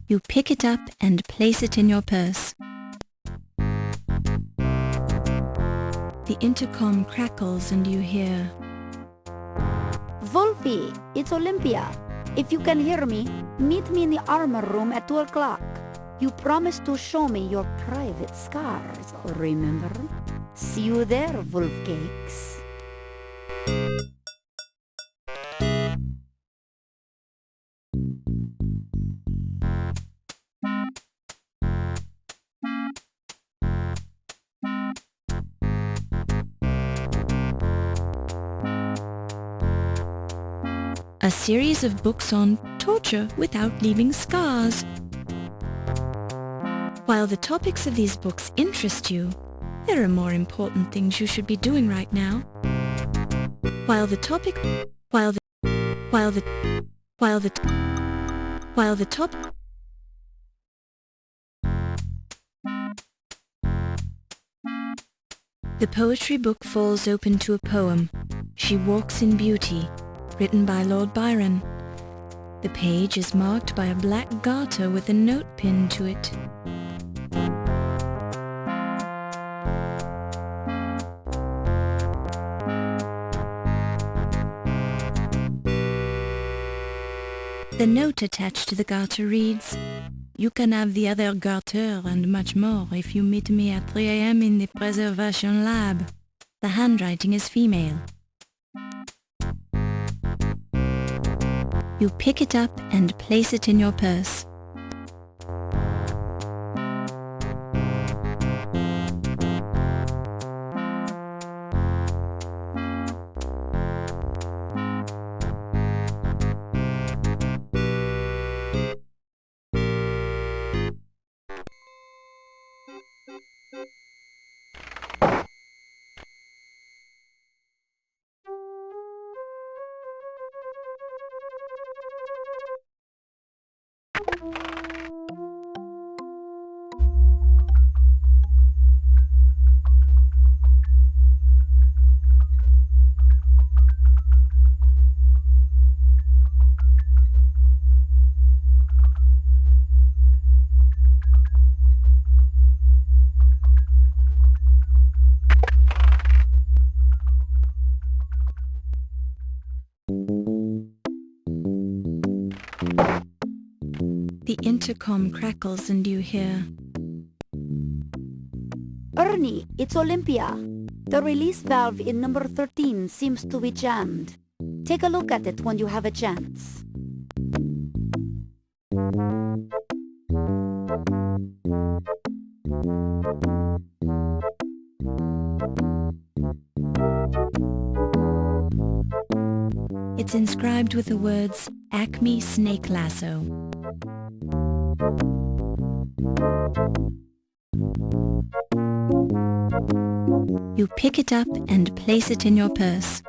You pick it up and place it in your purse. The intercom crackles and you hear, Wolfie, it's Olympia. If you can hear me, meet me in the armor room at 2 o'clock. You promised to show me your private scars, remember? See you there, Wolfcakes. a series of books on torture without leaving scars. While the topics of these books interest you, there are more important things you should be doing right now. While the top The poetry book falls open to a poem, She Walks in Beauty, written by Lord Byron. The page is marked by a black garter with a note pinned to it. The note attached to the garter reads, "You can have the other garter and much more if you meet me at 3 a.m. in the preservation lab." The handwriting is female. You pick it up and place it in your purse. The intercom crackles and you hear, Ernie, it's Olympia. The release valve in number 13 seems to be jammed. Take a look at it when you have a chance. It's inscribed with the words, Acme Snake Lasso. You pick it up and place it in your purse.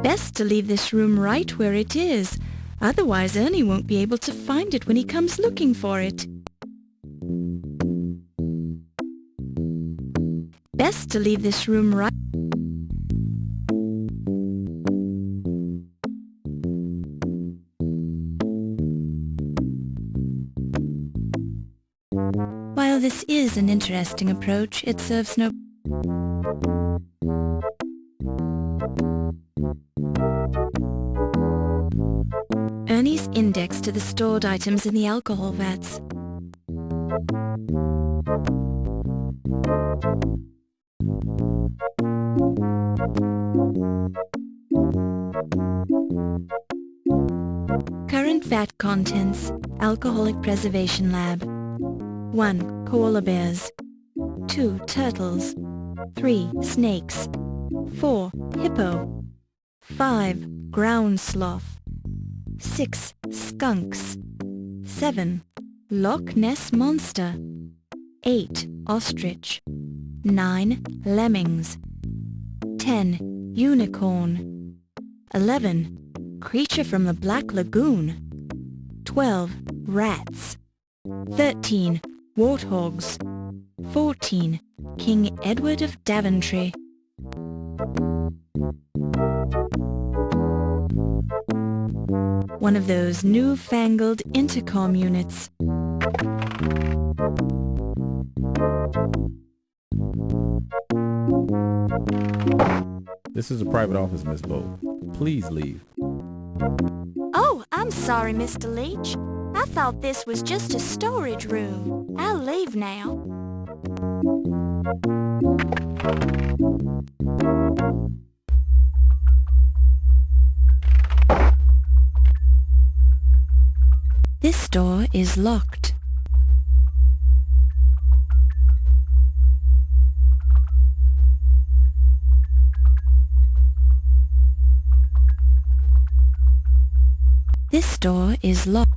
Best to leave this room right where it is, otherwise Ernie won't be able to find it when he comes looking for it. Best to leave this room right. While this is an interesting approach, it serves no... Ernie's index to the stored items in the alcohol vats. Current vat contents, Alcoholic Preservation Lab. 1. Koala bears. 2. Turtles. 3. Snakes. 4. Hippo. 5. Ground sloth. 6. Skunks. 7. Loch Ness Monster. 8. Ostrich. 9. Lemmings. 10. Unicorn. 11. Creature from the Black Lagoon. 12. Rats. 13. Warthogs. 14. King Edward of Daventry. One of those newfangled intercom units. This is a private office, Miss Bowe. Please leave. Oh, I'm sorry, Mr. Leach. I thought this was just a storage room. I'll leave now. This door is locked. This door is locked.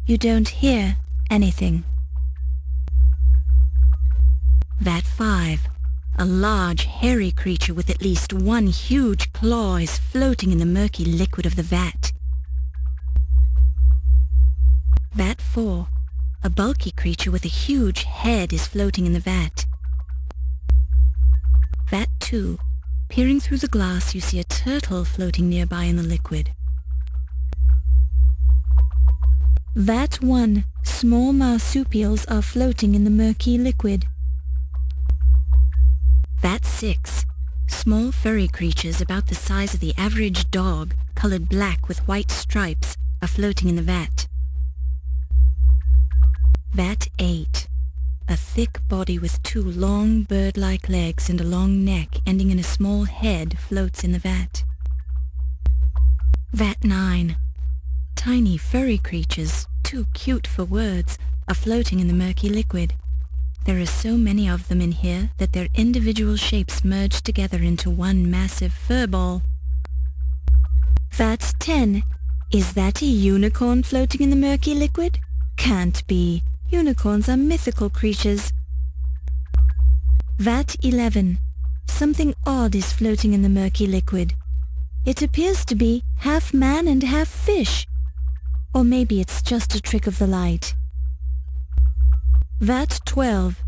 You don't hear anything. Vat 5. A large, hairy creature with at least one huge claw is floating in the murky liquid of the vat. Vat 4. A bulky creature with a huge head is floating in the vat. Vat 2. Peering through the glass, you see a turtle floating nearby in the liquid. Vat 1. Small marsupials are floating in the murky liquid. Vat 6. Small furry creatures about the size of the average dog, colored black with white stripes, are floating in the vat. Vat 8. A thick body with 2 long bird-like legs and a long neck ending in a small head floats in the vat. Vat 9. Tiny furry creatures, too cute for words, are floating in the murky liquid. There are so many of them in here that their individual shapes merge together into one massive fur ball. Vat 10. Is that a unicorn floating in the murky liquid? Can't be. Unicorns are mythical creatures. Vat 11. Something odd is floating in the murky liquid. It appears to be half man and half fish. Or maybe it's just a trick of the light. Vat 12.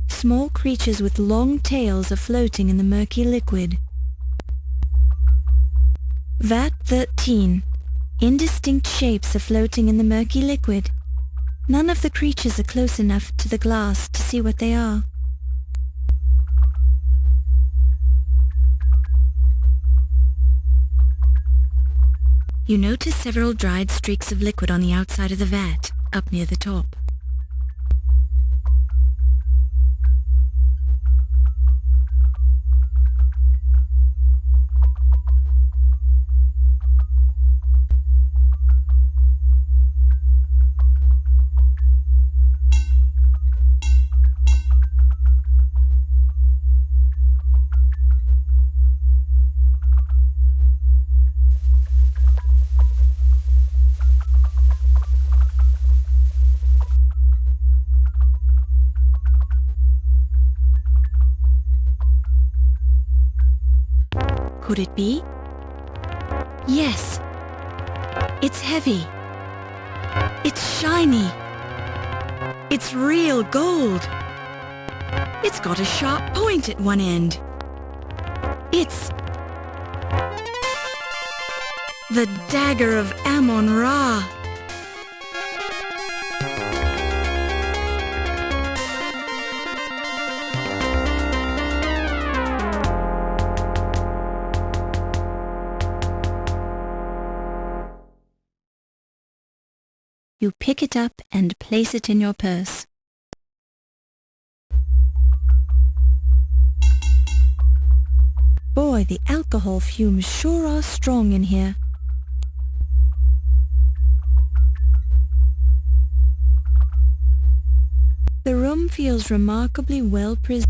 Small creatures with long tails are floating in the murky liquid. Vat 13. Indistinct shapes are floating in the murky liquid. None of the creatures are close enough to the glass to see what they are. You notice several dried streaks of liquid on the outside of the vat, up near the top. Could it be? Yes. It's heavy. It's shiny. It's real gold. It's got a sharp point at one end. It's the Dagger of Amon Ra. You pick it up and place it in your purse. Boy, the alcohol fumes sure are strong in here. The room feels remarkably well preserved.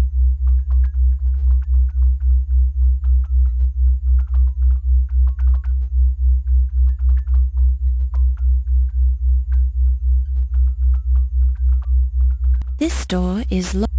This door is locked.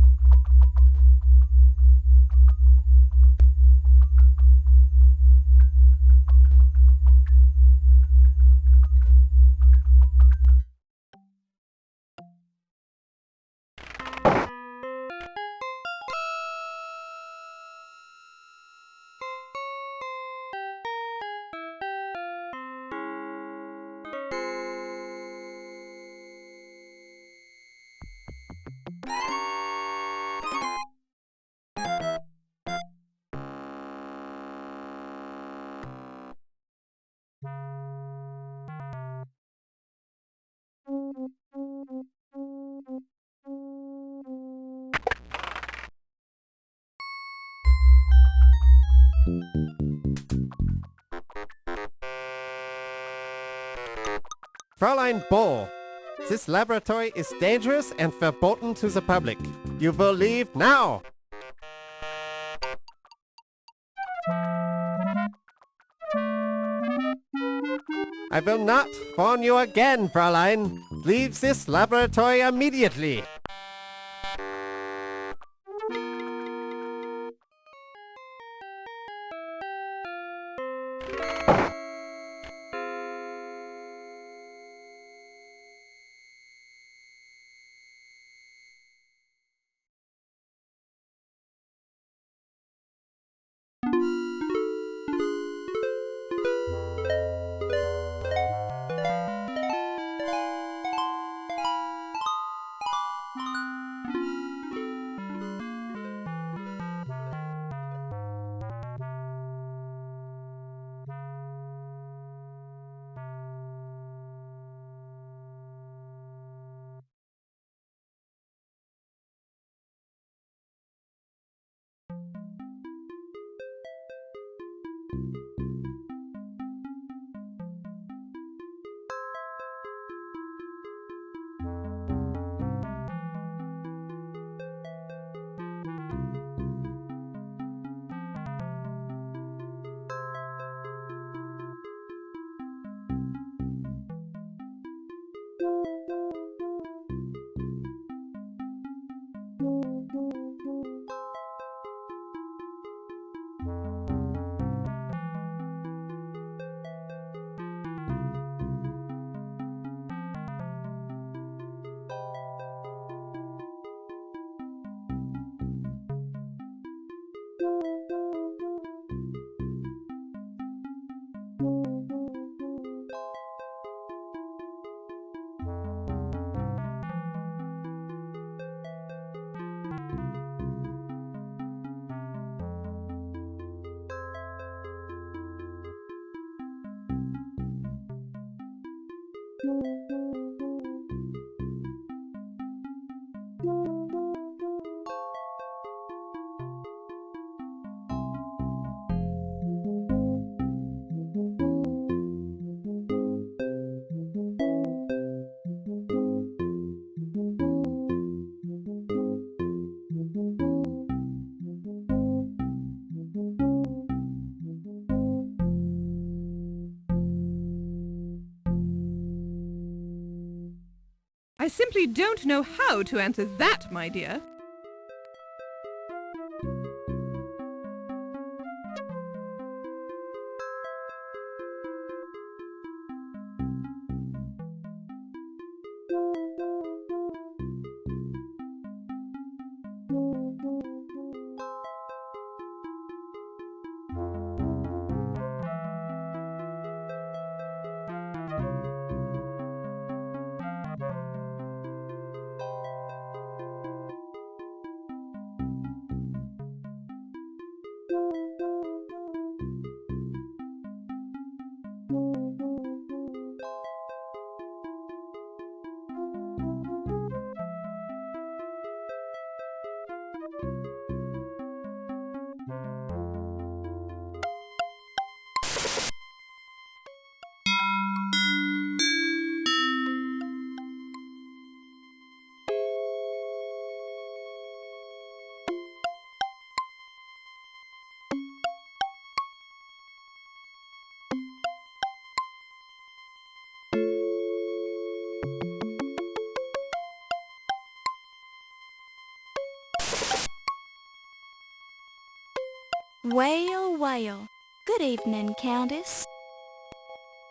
Fräulein Bohr, this laboratory is dangerous and verboten to the public. You will leave now! I will not warn you again, Fräulein. Leave this laboratory immediately. I simply don't know how to answer that, my dear. Well, well. Good evening, Countess.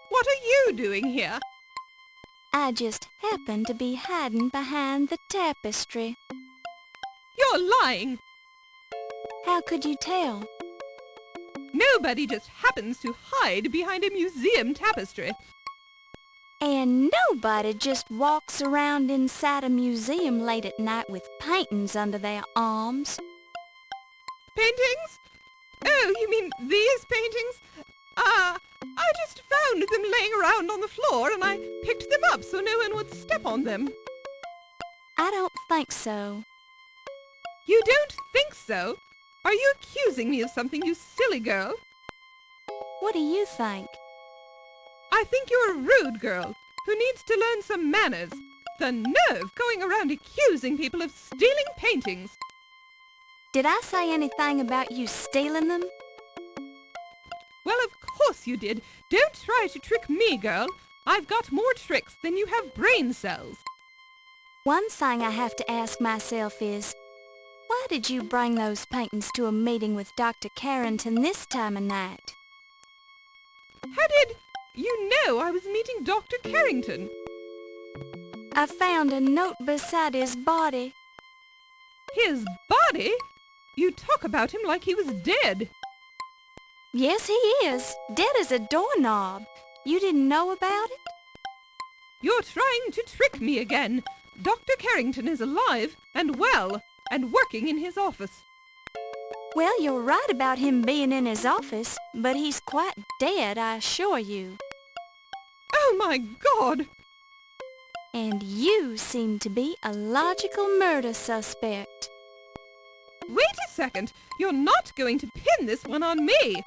What are you doing here? I just happened to be hiding behind the tapestry. You're lying. How could you tell? Nobody just happens to hide behind a museum tapestry. And nobody just walks around inside a museum late at night with paintings under their arms. Paintings? Oh, you mean these paintings? I just found them laying around on the floor and I picked them up so no one would step on them. I don't think so. You don't think so? Are you accusing me of something, you silly girl? What do you think? I think you're a rude girl who needs to learn some manners. The nerve going around accusing people of stealing paintings. Did I say anything about you stealing them? Well, of course you did. Don't try to trick me, girl. I've got more tricks than you have brain cells. One thing I have to ask myself is, why did you bring those paintings to a meeting with Dr. Carrington this time of night? How did you know I was meeting Dr. Carrington? I found a note beside his body. His body? You talk about him like he was dead. Yes, he is. Dead as a doorknob. You didn't know about it? You're trying to trick me again. Dr. Carrington is alive and well and working in his office. Well, you're right about him being in his office, but he's quite dead, I assure you. Oh, my God! And you seem to be a logical murder suspect. Wait a second. You're not going to pin this one on me.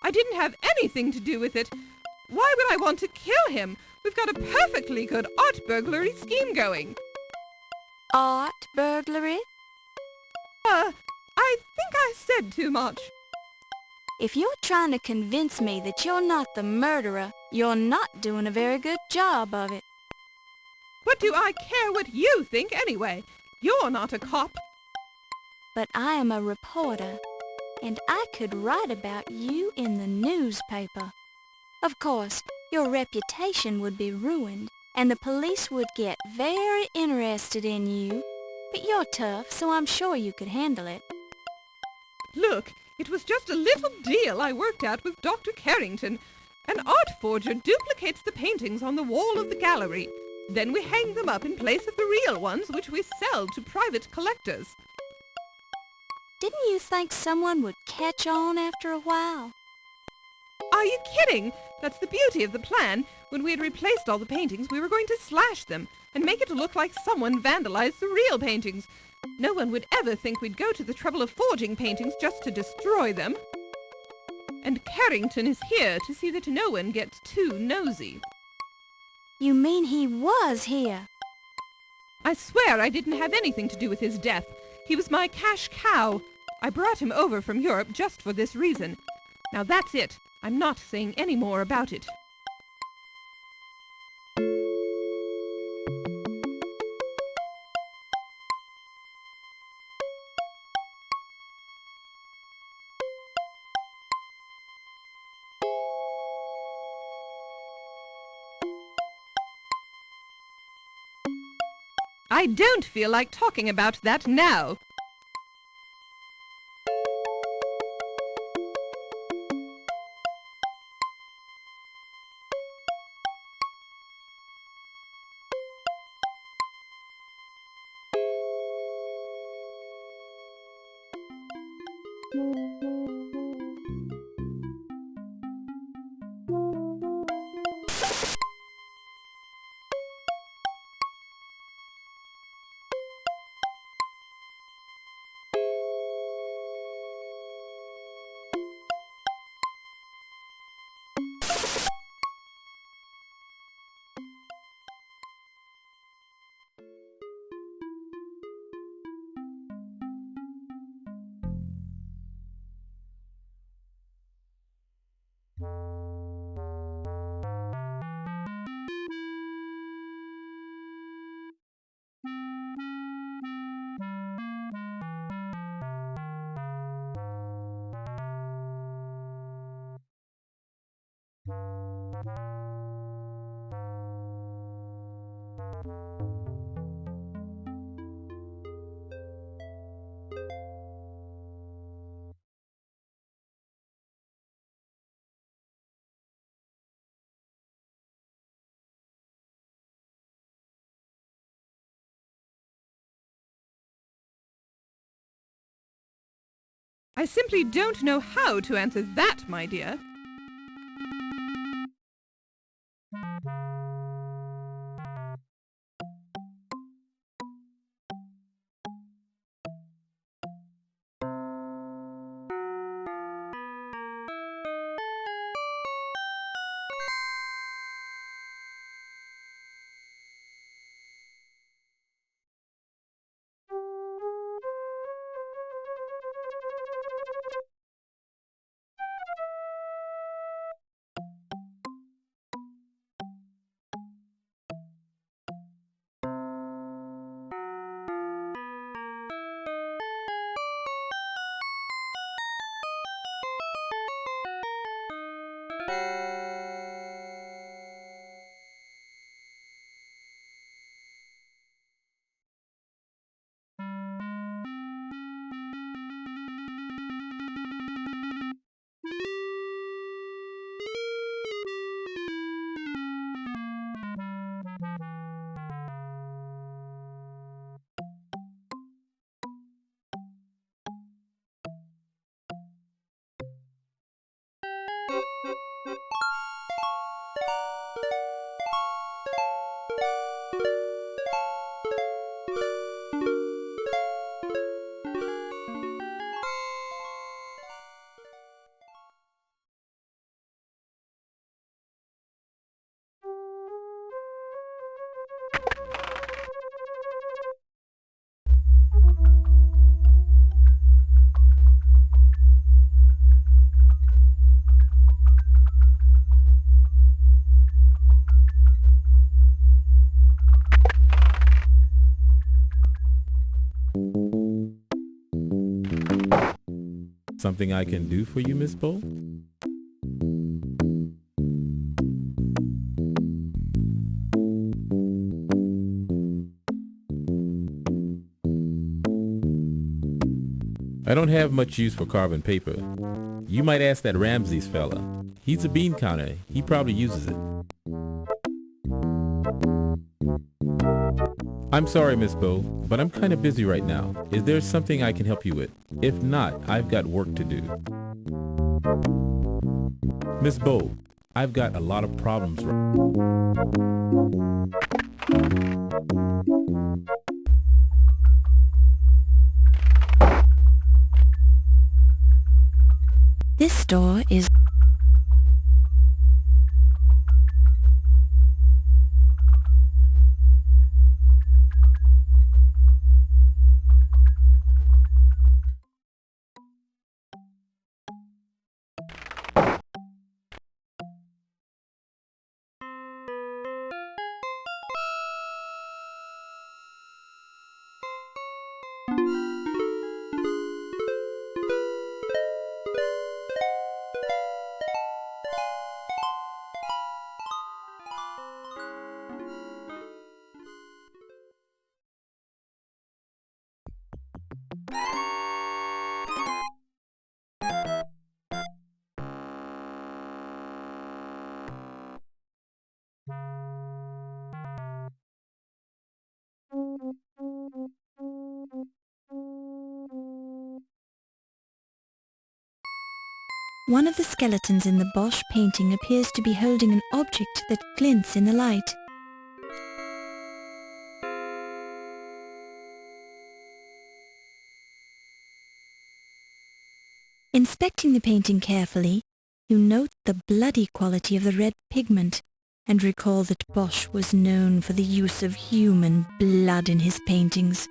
I didn't have anything to do with it. Why would I want to kill him? We've got a perfectly good art burglary scheme going. Art burglary? I think I said too much. If you're trying to convince me that you're not the murderer, you're not doing a very good job of it. What do I care what you think anyway? You're not a cop. But I am a reporter, and I could write about you in the newspaper. Of course, your reputation would be ruined, and the police would get very interested in you. But you're tough, so I'm sure you could handle it. Look, it was just a little deal I worked out with Dr. Carrington. An art forger duplicates the paintings on the wall of the gallery. Then we hang them up in place of the real ones, which we sell to private collectors. Didn't you think someone would catch on after a while? Are you kidding? That's the beauty of the plan. When we had replaced all the paintings, we were going to slash them and make it look like someone vandalized the real paintings. No one would ever think we'd go to the trouble of forging paintings just to destroy them. And Carrington is here to see that no one gets too nosy. You mean he was here? I swear I didn't have anything to do with his death. He was my cash cow. I brought him over from Europe just for this reason. Now that's it. I'm not saying any more about it. I don't feel like talking about that now. I simply don't know how to answer that, my dear. Something I can do for you, Miss Bow? I don't have much use for carbon paper. You might ask that Ramses fella. He's a bean counter. He probably uses it. I'm sorry, Miss Bow, but I'm kind of busy right now. Is there something I can help you with? If not, I've got work to do. Miss Bow, I've got a lot of problems. This store is... One of the skeletons in the Bosch painting appears to be holding an object that glints in the light. Inspecting the painting carefully, you note the bloody quality of the red pigment and recall that Bosch was known for the use of human blood in his paintings.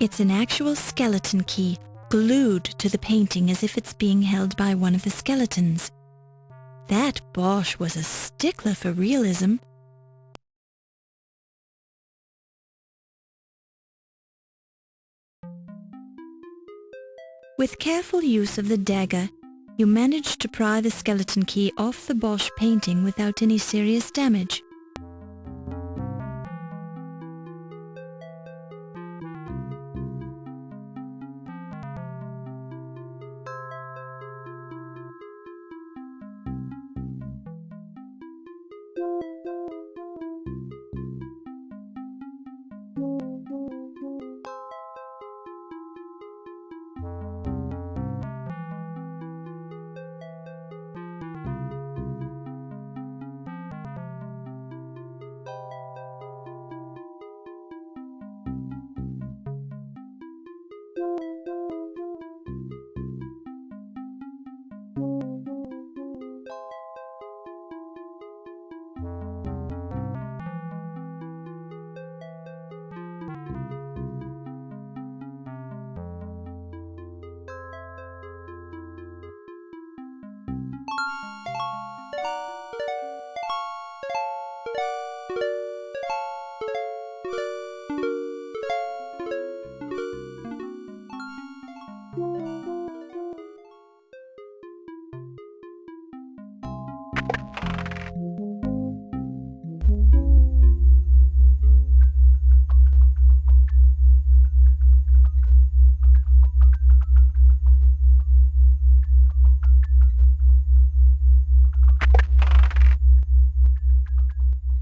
It's an actual skeleton key glued to the painting as if it's being held by one of the skeletons. That Bosch was a stickler for realism. With careful use of the dagger, you managed to pry the skeleton key off the Bosch painting without any serious damage.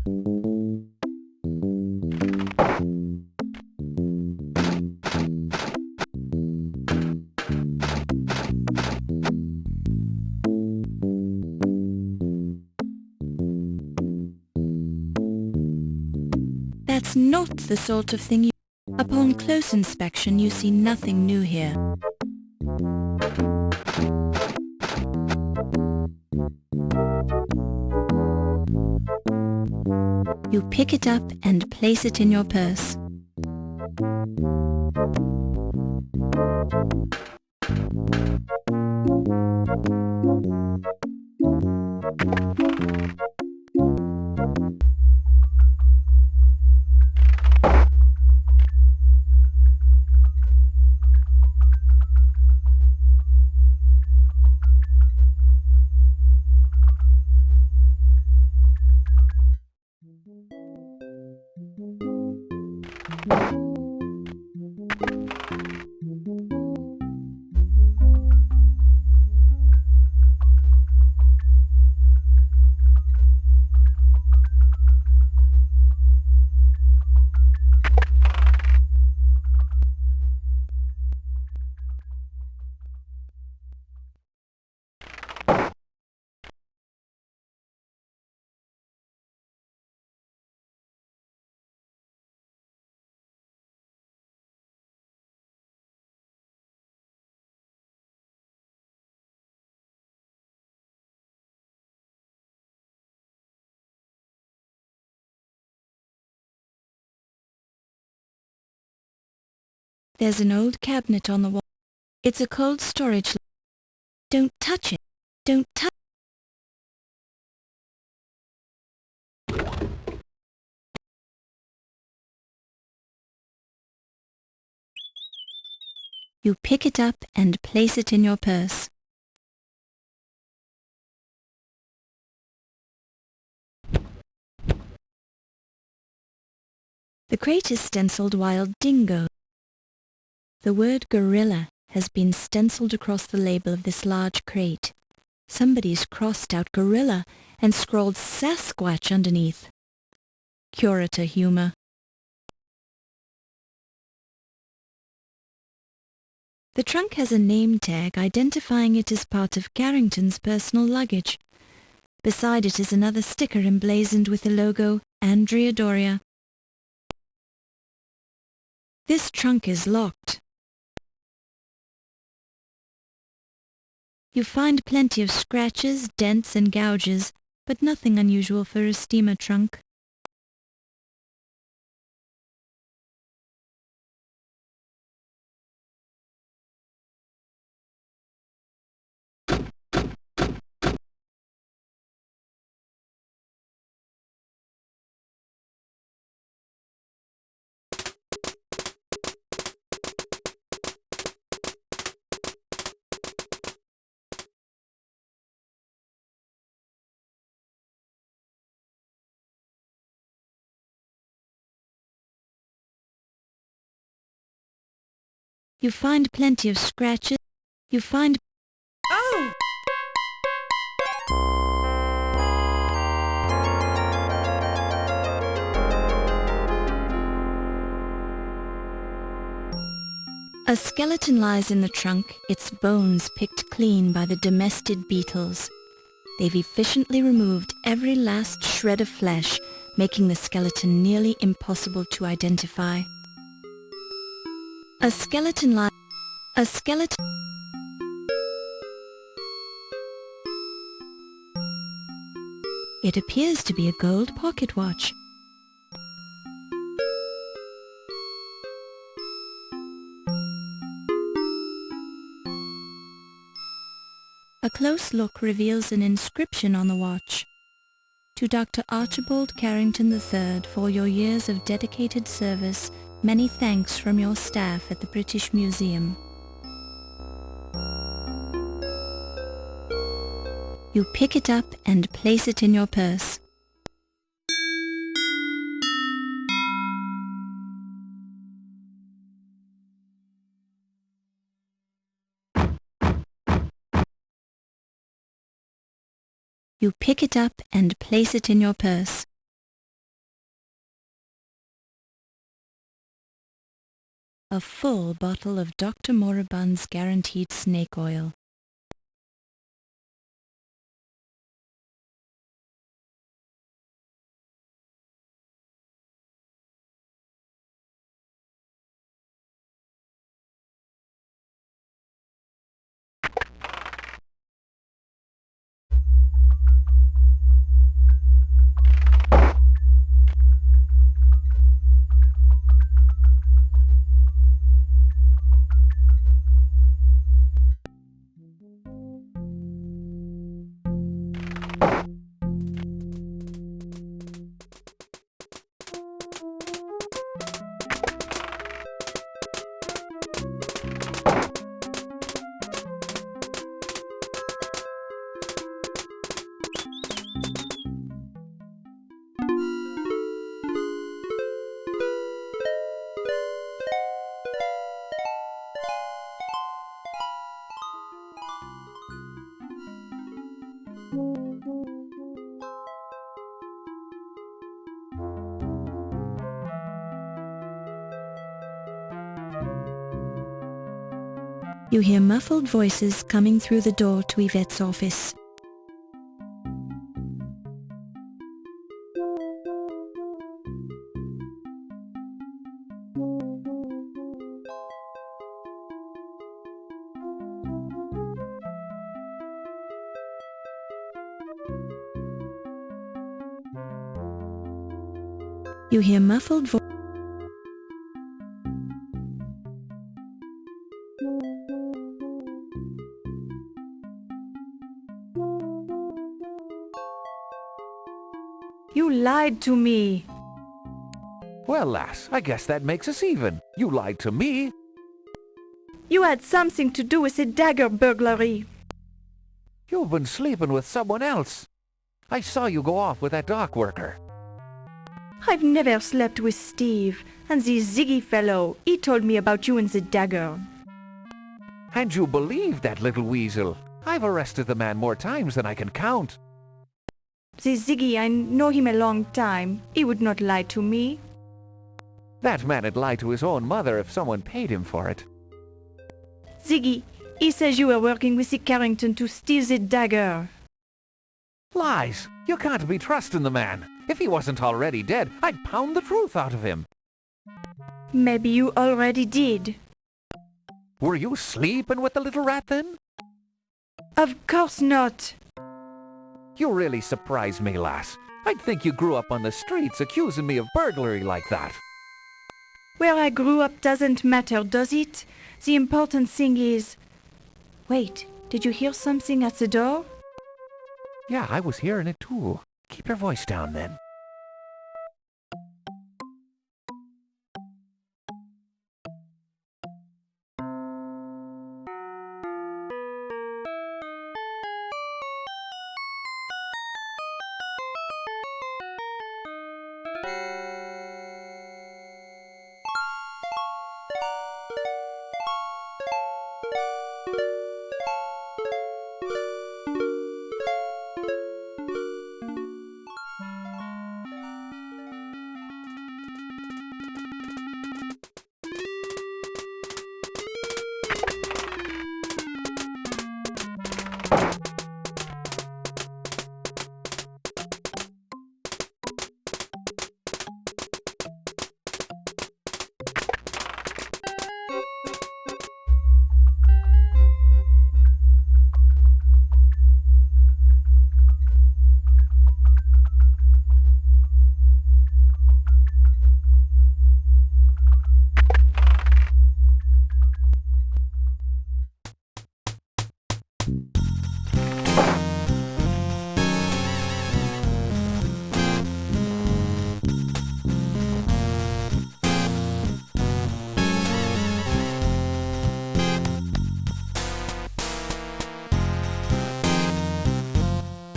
That's not the sort of thing you... Upon close inspection, you see nothing new here. You pick it up and place it in your purse. There's an old cabinet on the wall. It's a cold storage. Don't touch it. Don't touch. You pick it up and place it in your purse. The crate is stenciled Wild Dingo. The word gorilla has been stenciled across the label of this large crate. Somebody's crossed out gorilla and scrawled Sasquatch underneath. Curator humor. The trunk has a name tag identifying it as part of Carrington's personal luggage. Beside it is another sticker emblazoned with the logo Andrea Doria. This trunk is locked. You find plenty of scratches, dents and gouges, but nothing unusual for a steamer trunk. You find plenty of scratches. You find... Oh! A skeleton lies in the trunk, its bones picked clean by the domestic beetles. They've efficiently removed every last shred of flesh, making the skeleton nearly impossible to identify. A skeleton lies... A skeleton... It appears to be a gold pocket watch. A close look reveals an inscription on the watch. To Dr. Archibald Carrington III for your years of dedicated service, many thanks from your staff at the British Museum. You pick it up and place it in your purse. You pick it up and place it in your purse. a full bottle of Dr. Moribund's guaranteed snake oil. You hear muffled voices coming through the door to Yvette's office. You hear muffled voices. You lied to me. Well, lass, I guess that makes us even. You lied to me. You had something to do with the Dagger burglary. You've been sleeping with someone else. I saw you go off with that dock worker. I've never slept with Steve, and the Ziggy fellow, he told me about you and the Dagger. And you believe that little weasel. I've arrested the man more times than I can count. The Ziggy, I know him a long time. He would not lie to me. That man'd lie to his own mother if someone paid him for it. Ziggy, he says you were working with the Carrington to steal the Dagger. Lies! You can't be trusting the man. If he wasn't already dead, I'd pound the truth out of him. Maybe you already did. Were you sleeping with the little rat then? Of course not. You really surprise me, lass. I'd think you grew up on the streets accusing me of burglary like that. Where I grew up doesn't matter, does it? The important thing is... Wait, did you hear something at the door? Yeah, I was hearing it too. Keep your voice down then.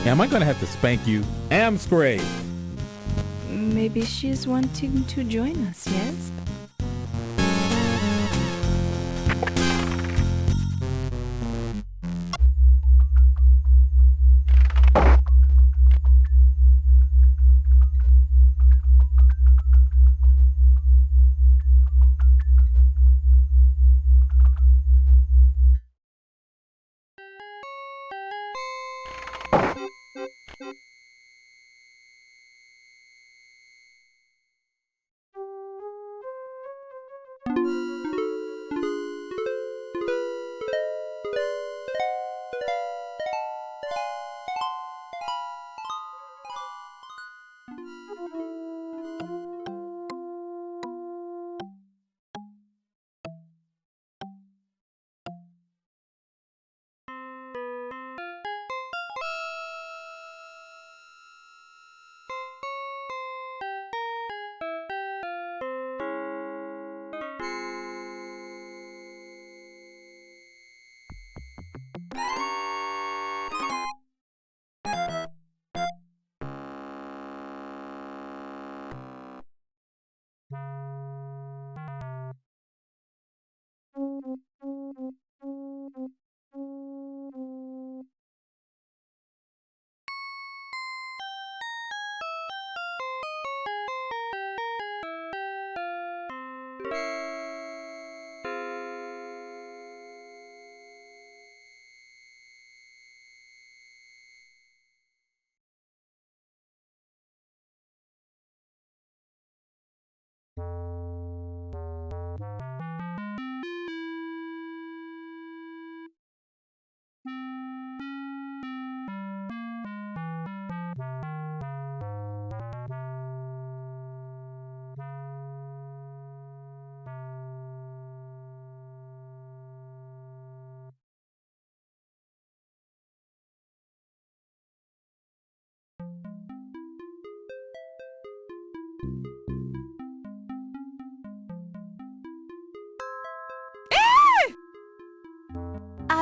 Am I gonna have to spank you? Amscray! Maybe she's wanting to join us, yes?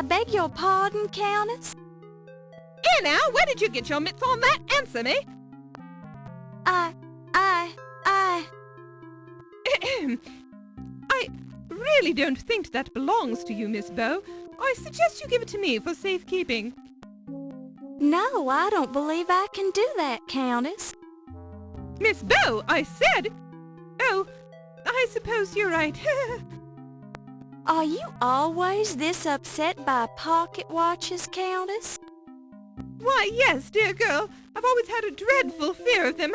beg your pardon, Countess? Here now, where did you get your mitts on that? Answer me. I... I really don't think that belongs to you, Miss Bow. I suggest you give it to me for safekeeping. No, I don't believe I can do that, Countess. Miss Bow, I said... Oh, I suppose you're right. Are you always this upset by pocket watches, Countess? Why, yes, dear girl. I've always had a dreadful fear of them.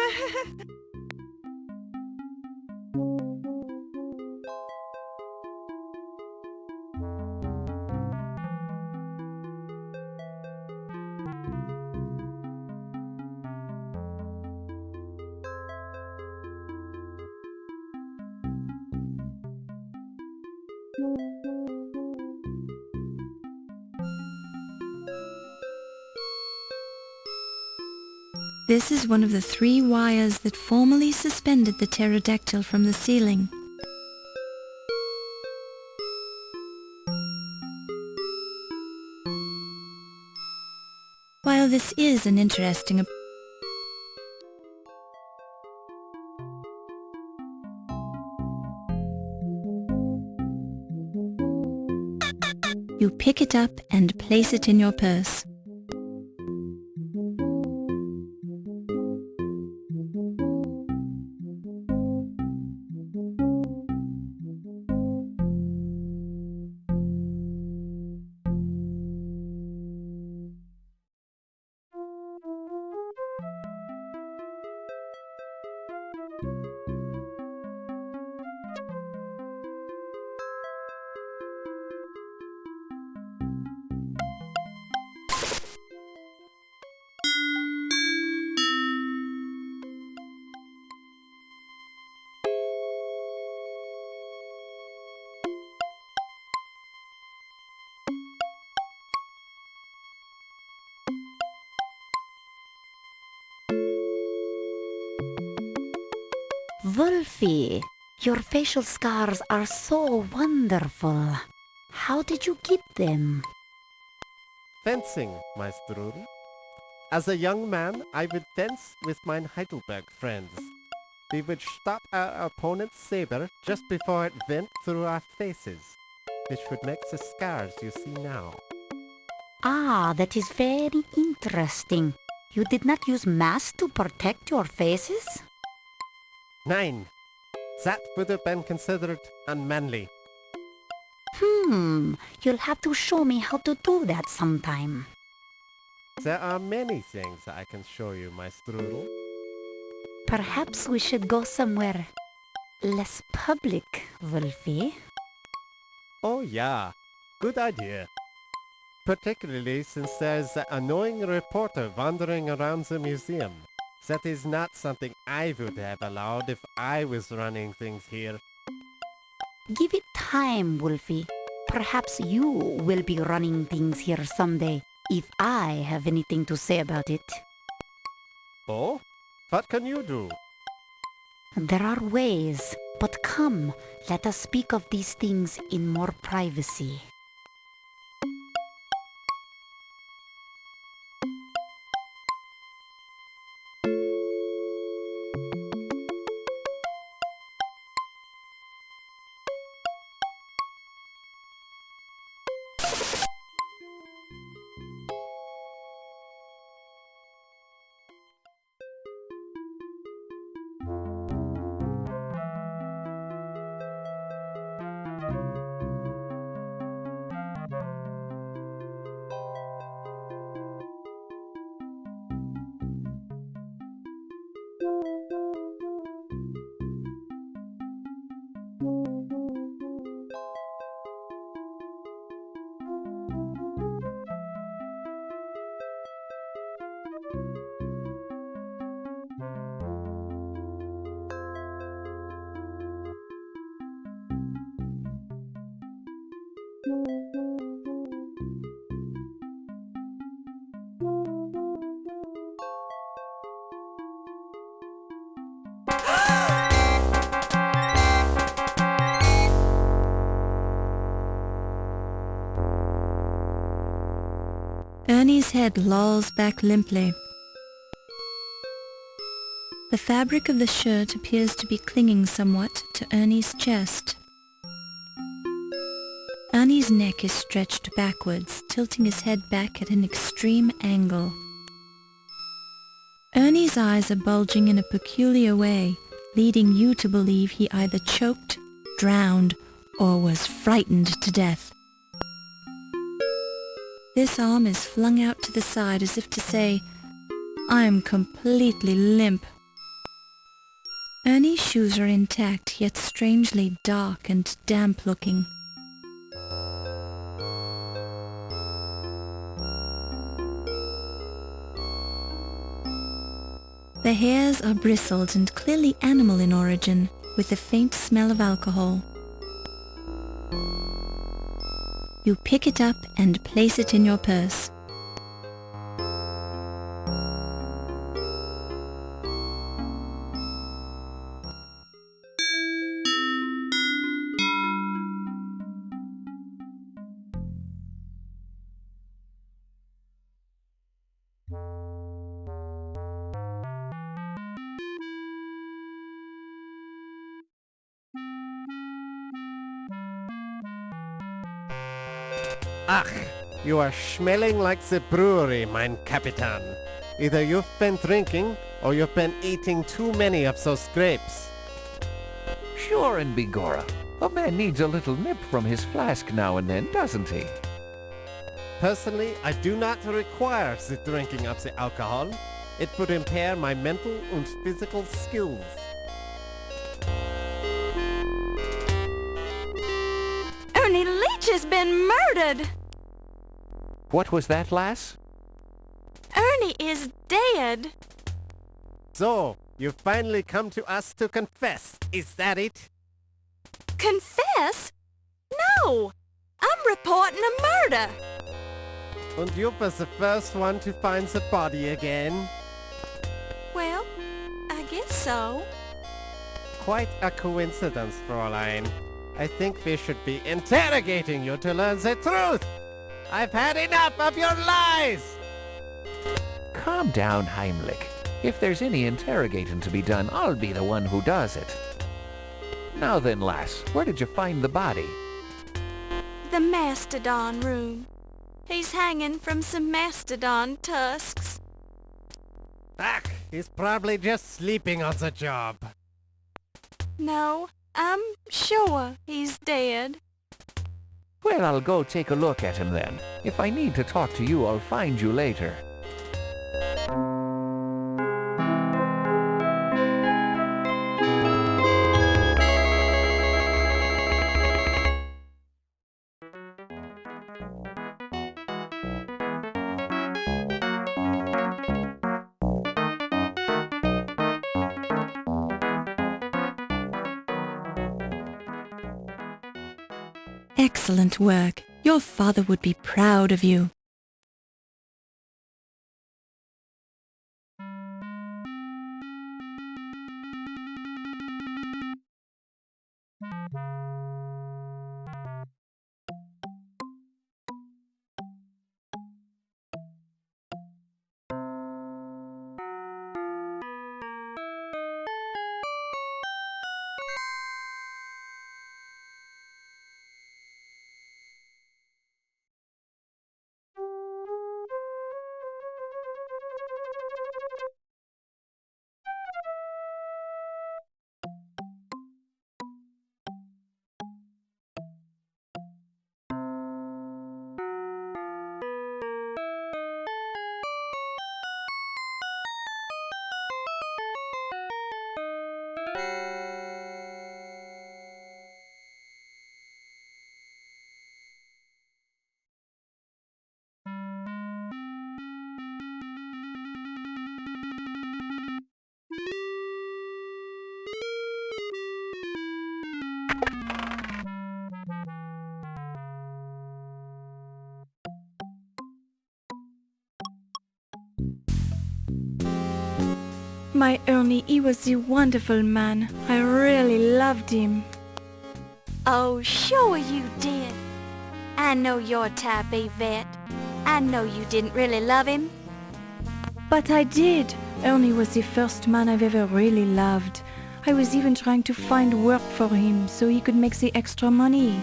This is one of the 3 wires that formerly suspended the pterodactyl from the ceiling. While this is an interesting you pick it up and place it in your purse. Wolfie, your facial scars are so wonderful. How did you keep them? Fencing, my Strudel. As a young man, I would fence with my Heidelberg friends. We would stop our opponent's saber just before it went through our faces, which would make the scars you see now. Ah, that is very interesting. You did not use masks to protect your faces? 9. That would have been considered unmanly. You'll have to show me how to do that sometime. There are many things I can show you, my Strudel. Perhaps we should go somewhere less public, Wolfie. Oh yeah, good idea. Particularly since there's an annoying reporter wandering around the museum. That is not something I would have allowed if I was running things here. Give it time, Wolfie. Perhaps you will be running things here someday, if I have anything to say about it. Oh? What can you do? There are ways, but come, let us speak of these things in more privacy. Ernie's head lolls back limply. The fabric of the shirt appears to be clinging somewhat to Ernie's chest. Ernie's neck is stretched backwards, tilting his head back at an extreme angle. Ernie's eyes are bulging in a peculiar way, leading you to believe he either choked, drowned, or was frightened to death. This arm is flung out to the side as if to say, "I'm completely limp." Ernie's shoes are intact, yet strangely dark and damp-looking. The hairs are bristled and clearly animal in origin, with a faint smell of alcohol. You pick it up and place it in your purse. Ach, you are smelling like the brewery, mein Kapitan. Either you've been drinking, or you've been eating too many of those grapes. Sure and begorra. A man needs a little nip from his flask now and then, doesn't he? Personally, I do not require the drinking of the alcohol. It would impair my mental and physical skills. Ernie Leach has been murdered! What was that, lass? Ernie is dead! So, you finally come to us to confess, is that it? Confess? No! I'm reporting a murder! And you was the first one to find the body again? Well, I guess so. Quite a coincidence, Fräulein. I think we should be interrogating you to learn the truth! I've had enough of your lies! Calm down, Heimlich. If there's any interrogating to be done, I'll be the one who does it. Now then, lass, where did you find the body? The mastodon room. He's hanging from some mastodon tusks. Ach, he's probably just sleeping on the job. No, I'm sure he's dead. Well, I'll go take a look at him then. If I need to talk to you, I'll find you later. Excellent work. Your father would be proud of you. My Ernie, he was a wonderful man. I really loved him. Oh, sure you did. I know your type, Yvette. I know you didn't really love him. But I did. Ernie was the first man I've ever really loved. I was even trying to find work for him so he could make the extra money.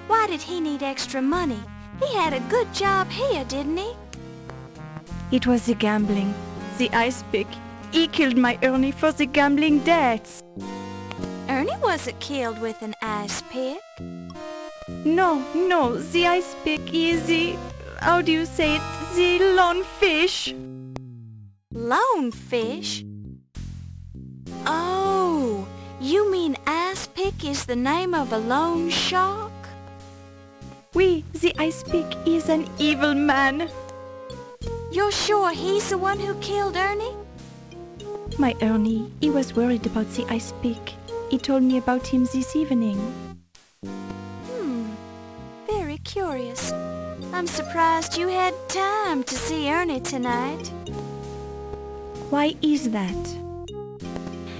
Why did he need extra money? He had a good job here, didn't he? It was the gambling. The ice pick. He killed my Ernie for the gambling debts. Ernie wasn't killed with an ice pick. No, the ice pick is the... how do you say it? The lone fish. Lone fish? Oh, you mean ice pick is the name of a lone shark? Oui, the ice pick is an evil man. You're sure he's the one who killed Ernie? My Ernie, he was worried about the ice pick. He told me about him this evening. Very curious. I'm surprised you had time to see Ernie tonight. Why is that?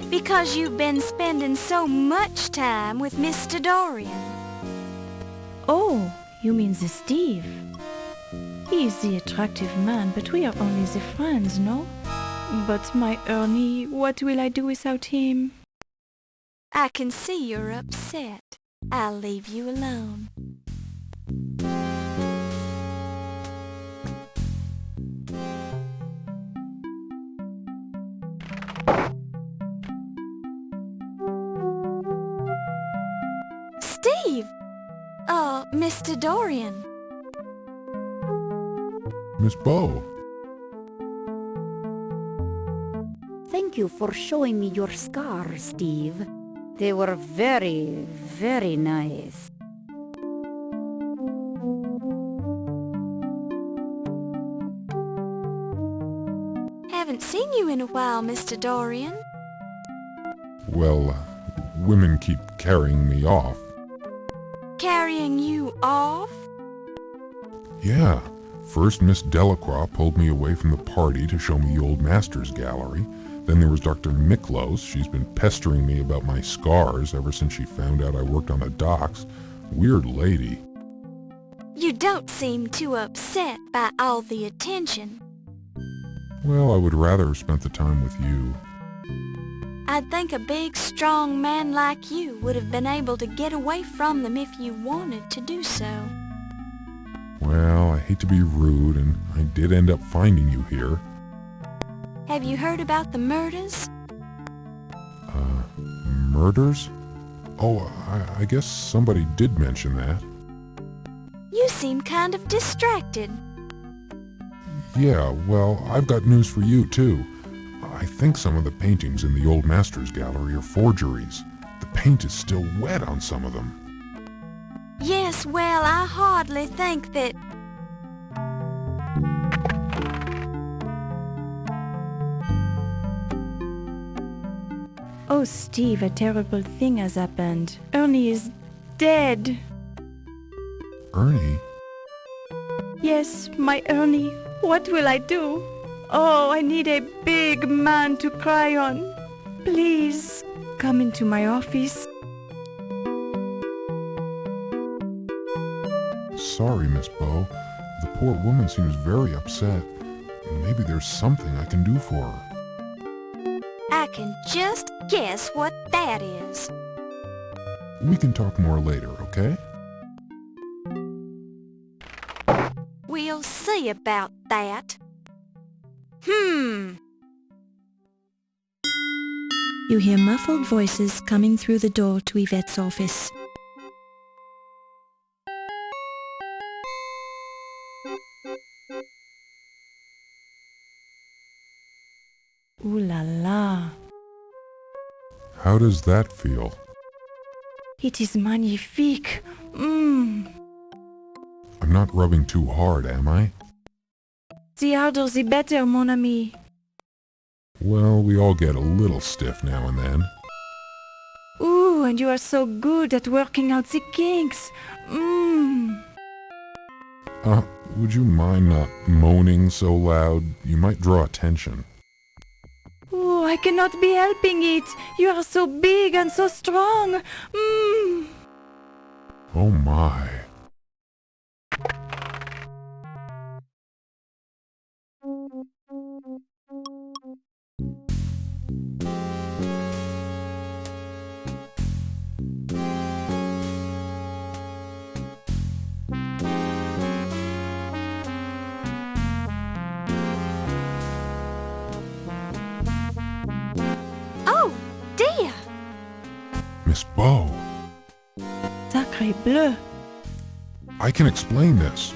Because you've been spending so much time with Mr. Dorian. Oh, you mean the Steve? He is the attractive man, but we are only the friends, no? But my Ernie, what will I do without him? I can see you're upset. I'll leave you alone. Steve! Mr. Dorian. Miss Bow. Thank you for showing me your scars, Steve. They were very, very nice. Haven't seen you in a while, Mr. Dorian. Well, women keep carrying me off. Carrying you off? Yeah. First, Miss Delacroix pulled me away from the party to show me the old master's gallery. Then there was Dr. Miklos. She's been pestering me about my scars ever since she found out I worked on the docks. Weird lady. You don't seem too upset by all the attention. Well, I would rather have spent the time with you. I'd think a big, strong man like you would have been able to get away from them if you wanted to do so. Well, I hate to be rude, and I did end up finding you here. Have you heard about the murders? Murders? Oh, I guess somebody did mention that. You seem kind of distracted. Yeah, well, I've got news for you, too. I think some of the paintings in the old master's gallery are forgeries. The paint is still wet on some of them. Yes, well, I hardly think that... Oh, Steve, a terrible thing has happened. Ernie is dead. Ernie? Yes, my Ernie. What will I do? Oh, I need a big man to cry on. Please, come into my office. Sorry, Miss Bow. The poor woman seems very upset. Maybe there's something I can do for her. I can just guess what that is. We can talk more later, okay? We'll see about that. You hear muffled voices coming through the door to Yvette's office. Ooh la la. How does that feel? It is magnifique. I'm not rubbing too hard, am I? The harder the better, mon ami. Well, we all get a little stiff now and then. Ooh, and you are so good at working out the kinks. Would you mind not moaning so loud? You might draw attention. Ooh, I cannot be helping it. You are so big and so strong. Oh my. bleu. I can explain this.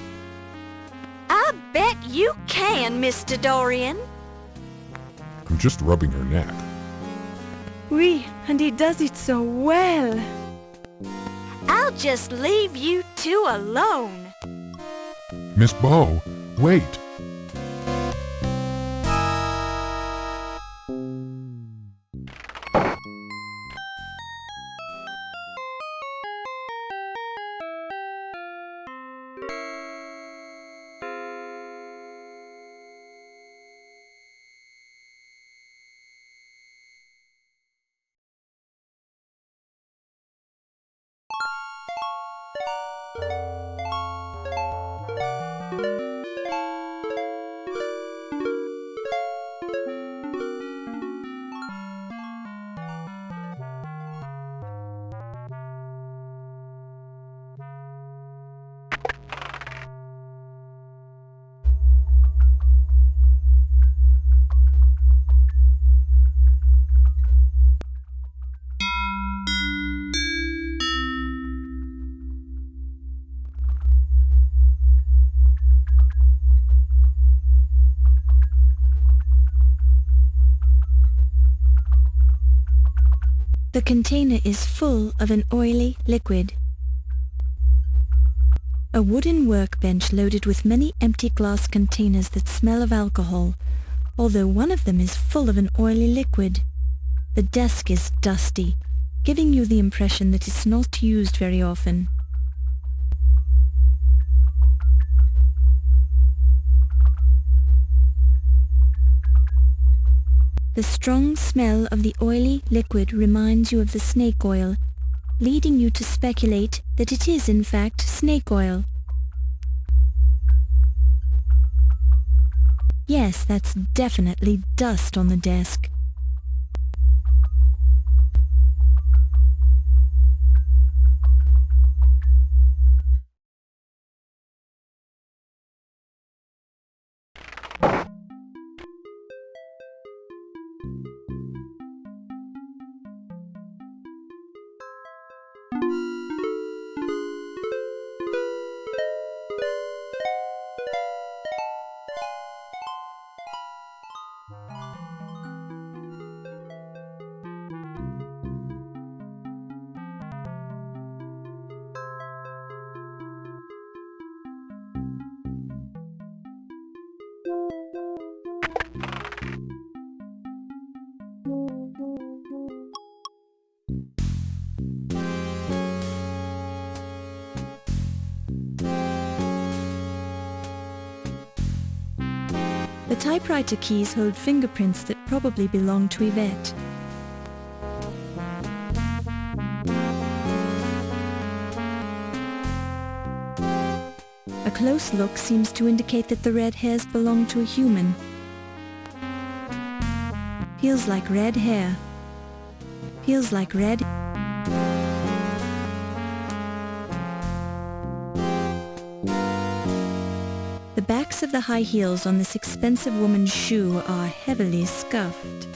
I bet you can, Mr. Dorian. I'm just rubbing her neck. Oui, and he does it so well. I'll just leave you two alone. Miss Bow, wait. The container is full of an oily liquid. A wooden workbench loaded with many empty glass containers that smell of alcohol, although one of them is full of an oily liquid. The desk is dusty, giving you the impression that it's not used very often. The strong smell of the oily liquid reminds you of the snake oil, leading you to speculate that it is in fact snake oil. Yes, that's definitely dust on the desk. The typewriter keys hold fingerprints that probably belong to Yvette. A close look seems to indicate that the red hairs belong to a human. Feels like red hair. Feels like red. The backs of the high heels on this expensive woman's shoe are heavily scuffed.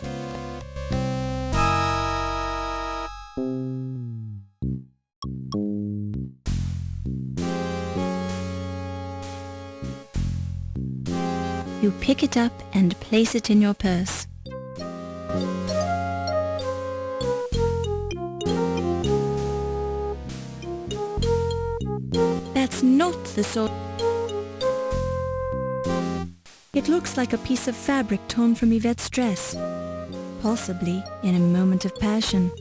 You pick it up and place it in your purse. That's not the sort. It looks like a piece of fabric torn from Yvette's dress, possibly in a moment of passion.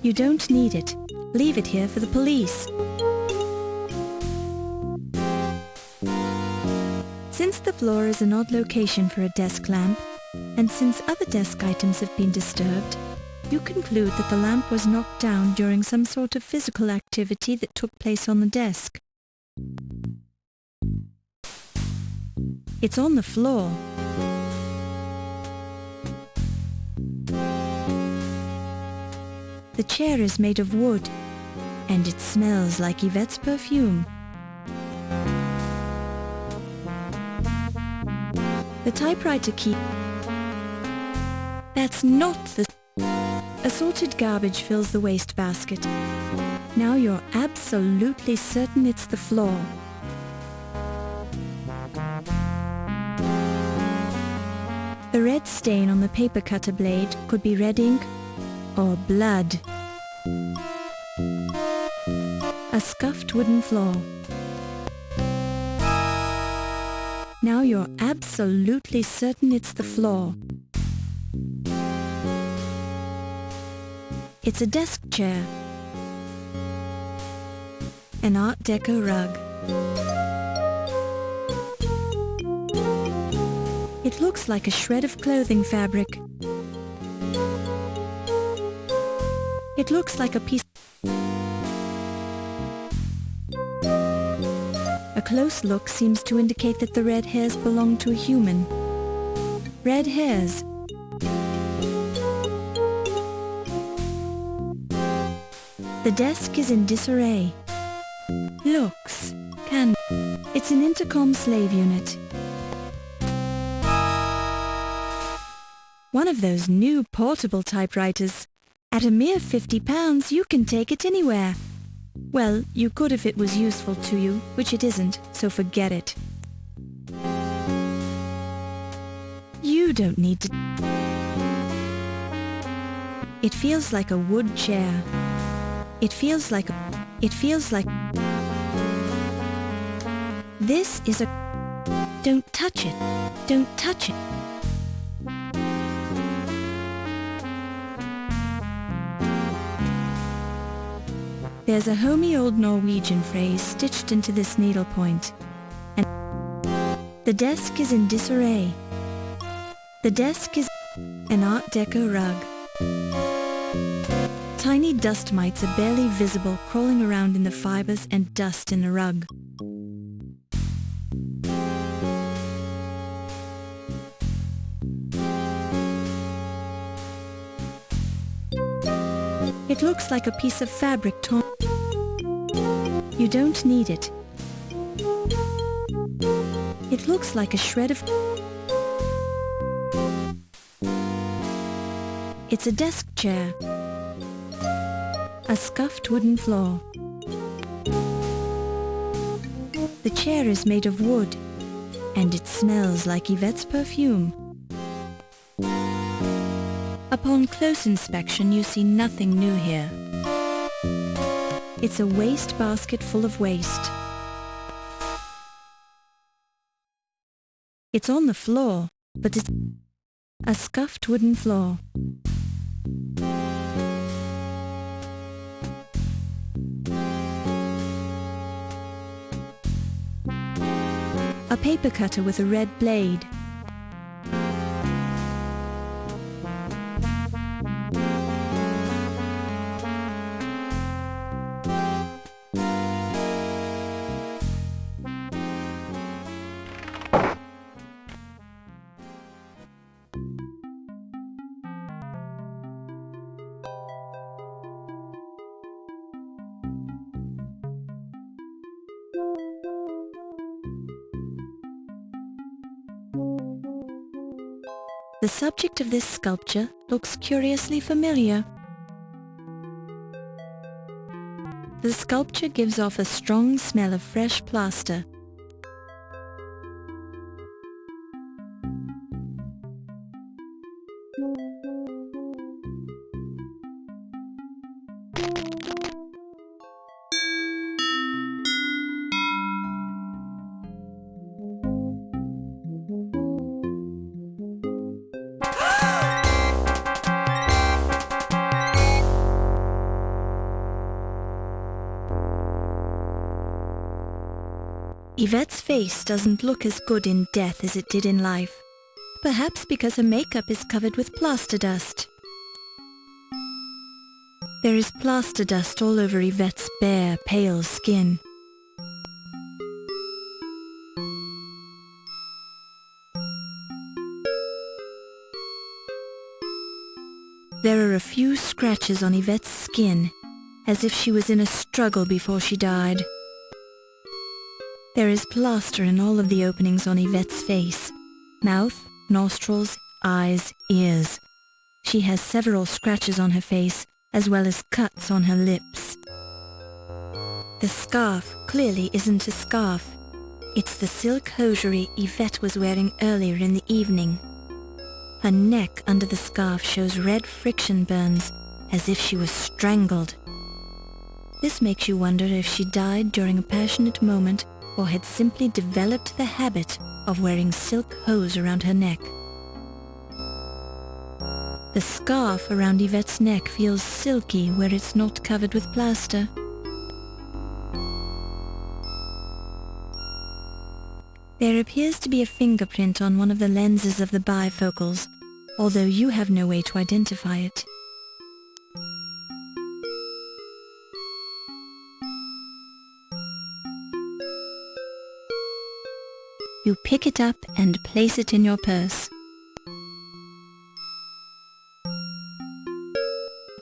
You don't need it. Leave it here for the police. Since the floor is an odd location for a desk lamp, and since other desk items have been disturbed, you conclude that the lamp was knocked down during some sort of physical activity that took place on the desk. It's on the floor. The chair is made of wood, and it smells like Yvette's perfume. The typewriter key. That's not the... Assorted garbage fills the wastebasket. Now you're absolutely certain it's the floor. The red stain on the paper cutter blade could be red ink or blood. A scuffed wooden floor. Now you're absolutely certain it's the floor. It's a desk chair. An Art Deco rug. It looks like a shred of clothing fabric. It looks like a piece. A close look seems to indicate that the red hairs belong to a human. Red hairs. The desk is in disarray. Looks. Can. It's an intercom slave unit. One of those new portable typewriters. At a mere £50, you can take it anywhere. Well, you could if it was useful to you, which it isn't, so forget it. You don't need to... It feels like a wood chair. It feels like... This is a... Don't touch it. Don't touch it. There's a homey old Norwegian phrase stitched into this needlepoint. And the desk is in disarray. The desk is an Art Deco rug. Tiny dust mites are barely visible crawling around in the fibers and dust in the rug. It looks like a piece of fabric torn. You don't need it. It looks like a shred of... It's a desk chair. A scuffed wooden floor. The chair is made of wood, and it smells like Yvette's perfume. Upon close inspection, you see nothing new here. It's a waste basket full of waste. It's on the floor, but it's a scuffed wooden floor. A paper cutter with a red blade. The subject of this sculpture looks curiously familiar. The sculpture gives off a strong smell of fresh plaster. Yvette's face doesn't look as good in death as it did in life, perhaps because her makeup is covered with plaster dust. There is plaster dust all over Yvette's bare, pale skin. There are a few scratches on Yvette's skin, as if she was in a struggle before she died. There is plaster in all of the openings on Yvette's face. Mouth, nostrils, eyes, ears. She has several scratches on her face, as well as cuts on her lips. The scarf clearly isn't a scarf. It's the silk hosiery Yvette was wearing earlier in the evening. Her neck under the scarf shows red friction burns, as if she was strangled. This makes you wonder if she died during a passionate moment or had simply developed the habit of wearing silk hose around her neck. The scarf around Yvette's neck feels silky where it's not covered with plaster. There appears to be a fingerprint on one of the lenses of the bifocals, although you have no way to identify it. You pick it up and place it in your purse.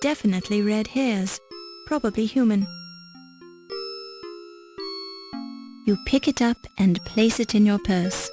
Definitely red hairs, probably human. You pick it up and place it in your purse.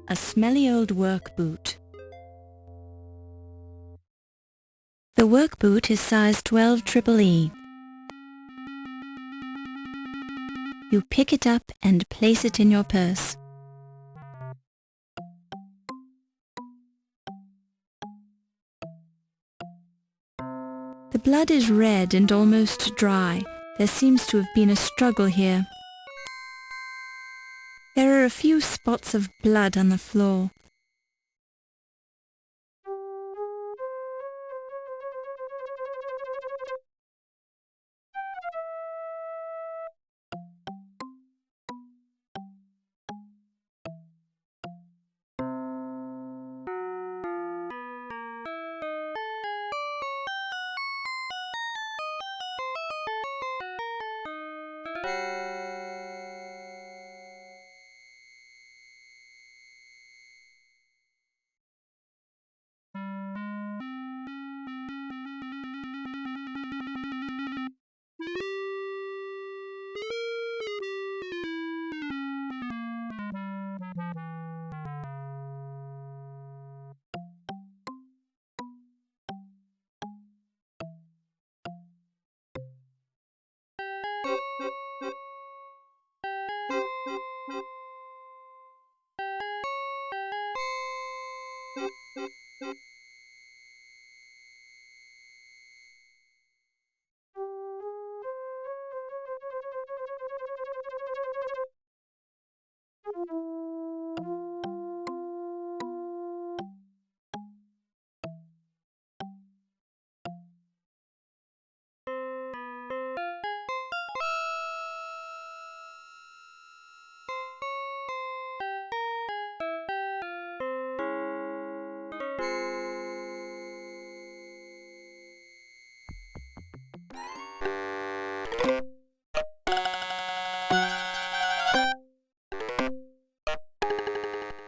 A smelly old work boot. The work boot is size 12 EE. You pick it up and place it in your purse. The blood is red and almost dry. There seems to have been a struggle here. There are a few spots of blood on the floor.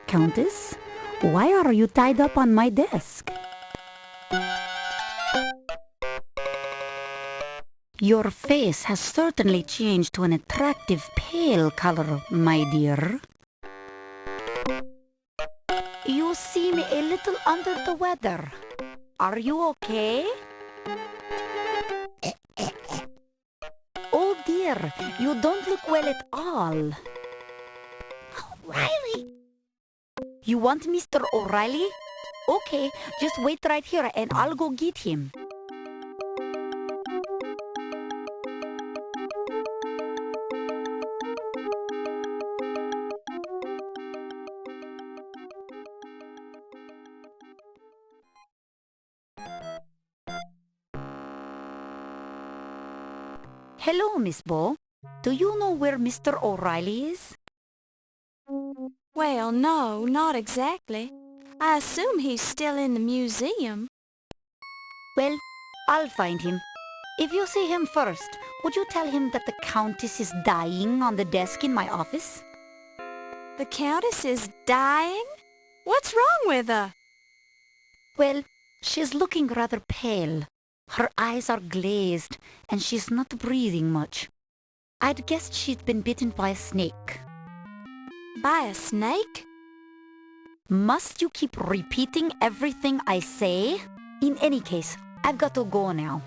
Countess, why are you tied up on my desk? Your face has certainly changed to an attractive pale color, my dear. You seem a little under the weather. Are you okay? Oh dear, you don't look well at all. O'Reilly! You want Mr. O'Reilly? Okay, just wait right here and I'll go get him. Hello, Miss Bo. Do you know where Mr. O'Reilly is? Well, no, not exactly. I assume he's still in the museum. Well, I'll find him. If you see him first, would you tell him that the Countess is dying on the desk in my office? The Countess is dying? What's wrong with her? Well, she's looking rather pale. Her eyes are glazed, and she's not breathing much. I'd guessed she'd been bitten by a snake. By a snake? Must you keep repeating everything I say? In any case, I've got to go now.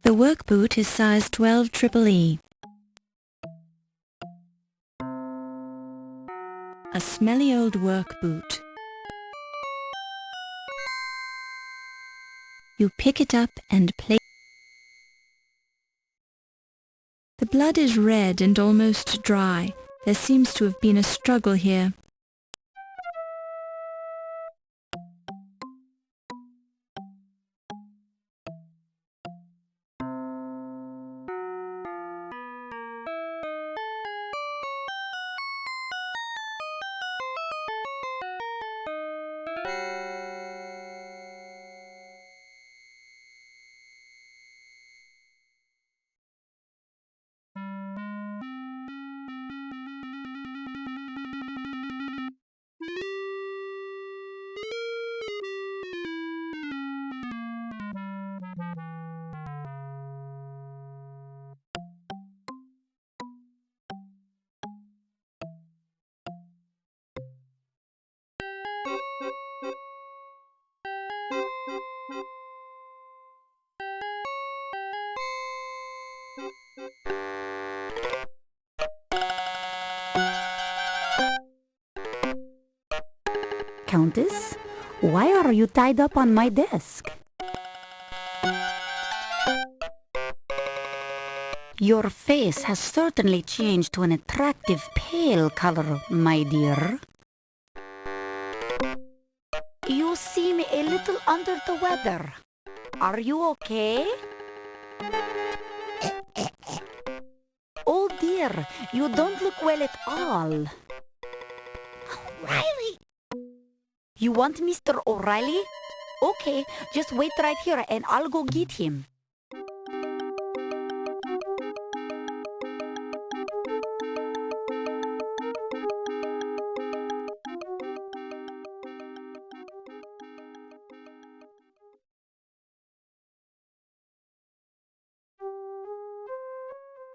The work boot is size 12 EEE. A smelly old work boot. You pick it up and place. The blood is red and almost dry. There seems to have been a struggle here. Countess, why are you tied up on my desk? Your face has certainly changed to an attractive pale color, my dear. You seem a little under the weather. Are you okay? Oh dear, you don't look well at all. O'Reilly! You want Mr. O'Reilly? Okay, just wait right here and I'll go get him.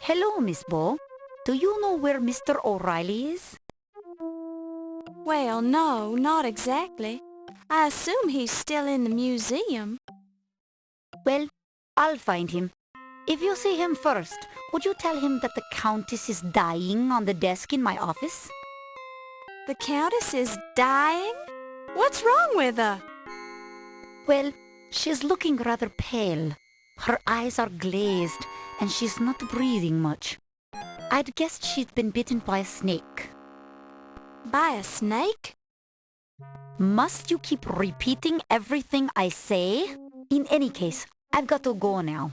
Hello, Miss Bo. Do you know where Mr. O'Reilly is? Well, no, not exactly. I assume he's still in the museum. Well, I'll find him. If you see him first, would you tell him that the Countess is dying on the desk in my office? The Countess is dying? What's wrong with her? Well, she's looking rather pale. Her eyes are glazed, and she's not breathing much. I'd guessed she'd been bitten by a snake. By a snake? Must you keep repeating everything I say? In any case, I've got to go now.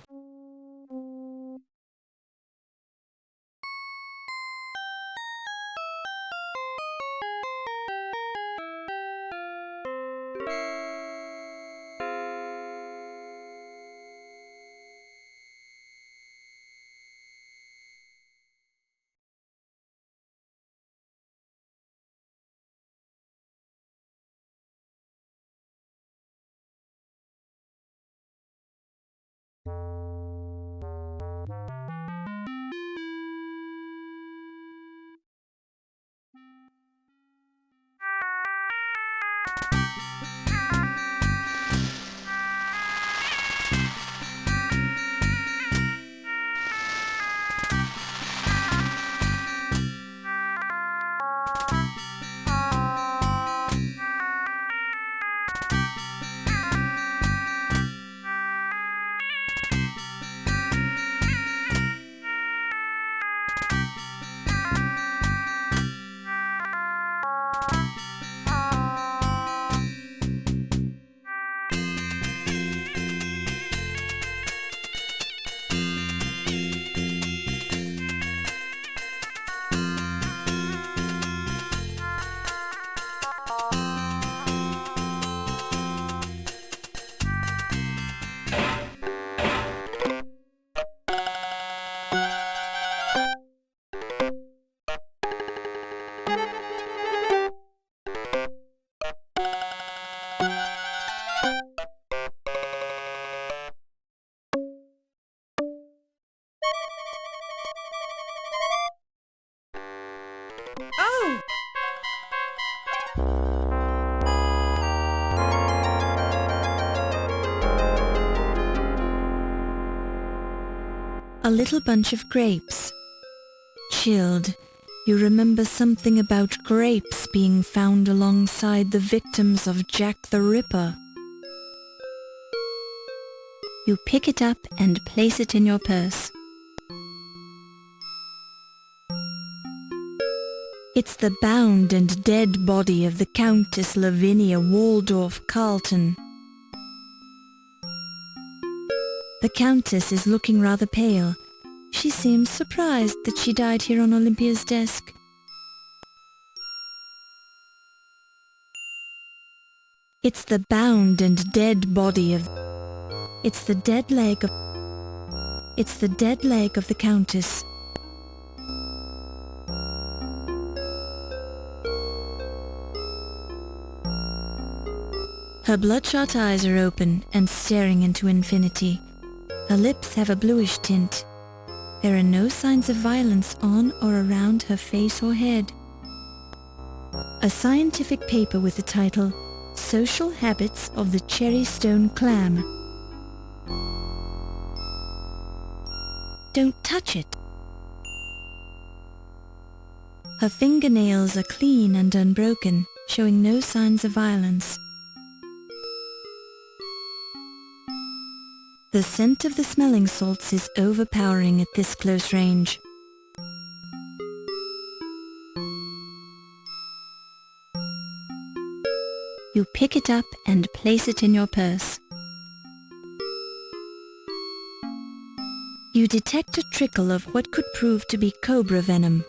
Oh! A little bunch of grapes. Chilled, you remember something about grapes being found alongside the victims of Jack the Ripper. You pick it up and place it in your purse. It's the bound and dead body of the Countess Lavinia Waldorf Carlton. The Countess is looking rather pale. She seems surprised that she died here on Olympia's desk. It's the bound and dead body of... It's the dead leg of... It's the dead leg of the Countess. Her bloodshot eyes are open and staring into infinity. Her lips have a bluish tint. There are no signs of violence on or around her face or head. A scientific paper with the title, Social Habits of the Cherrystone Clam. Don't touch it. Her fingernails are clean and unbroken. showing no signs of violence. The scent of the smelling salts is overpowering at this close range. You pick it up and place it in your purse. You detect a trickle of what could prove to be cobra venom.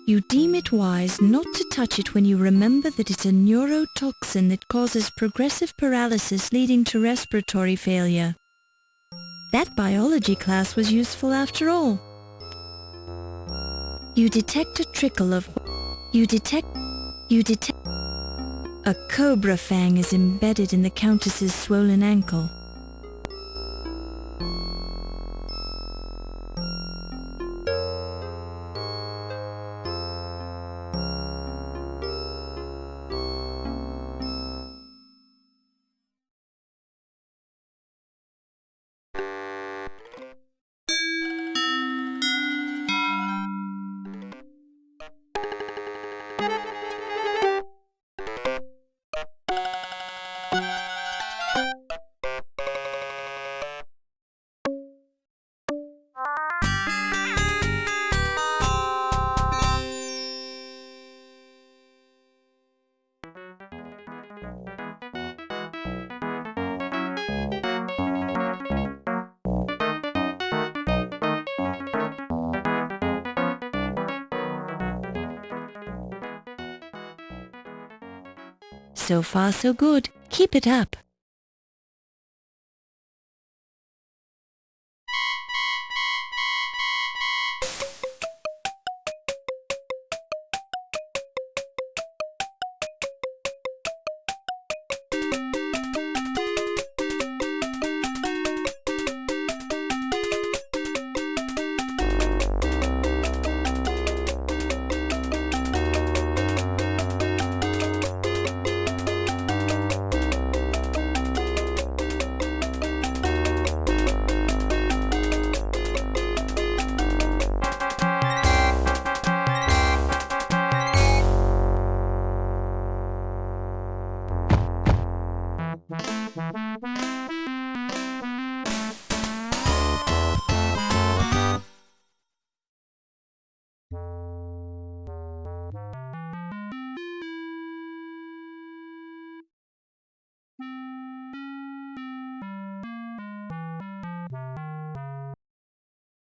You deem it wise not to touch it when you remember that it's a neurotoxin that causes progressive paralysis leading to respiratory failure. That biology class was useful after all. You detect a trickle of... You detect... A cobra fang is embedded in the Countess's swollen ankle. So far so good. Keep it up.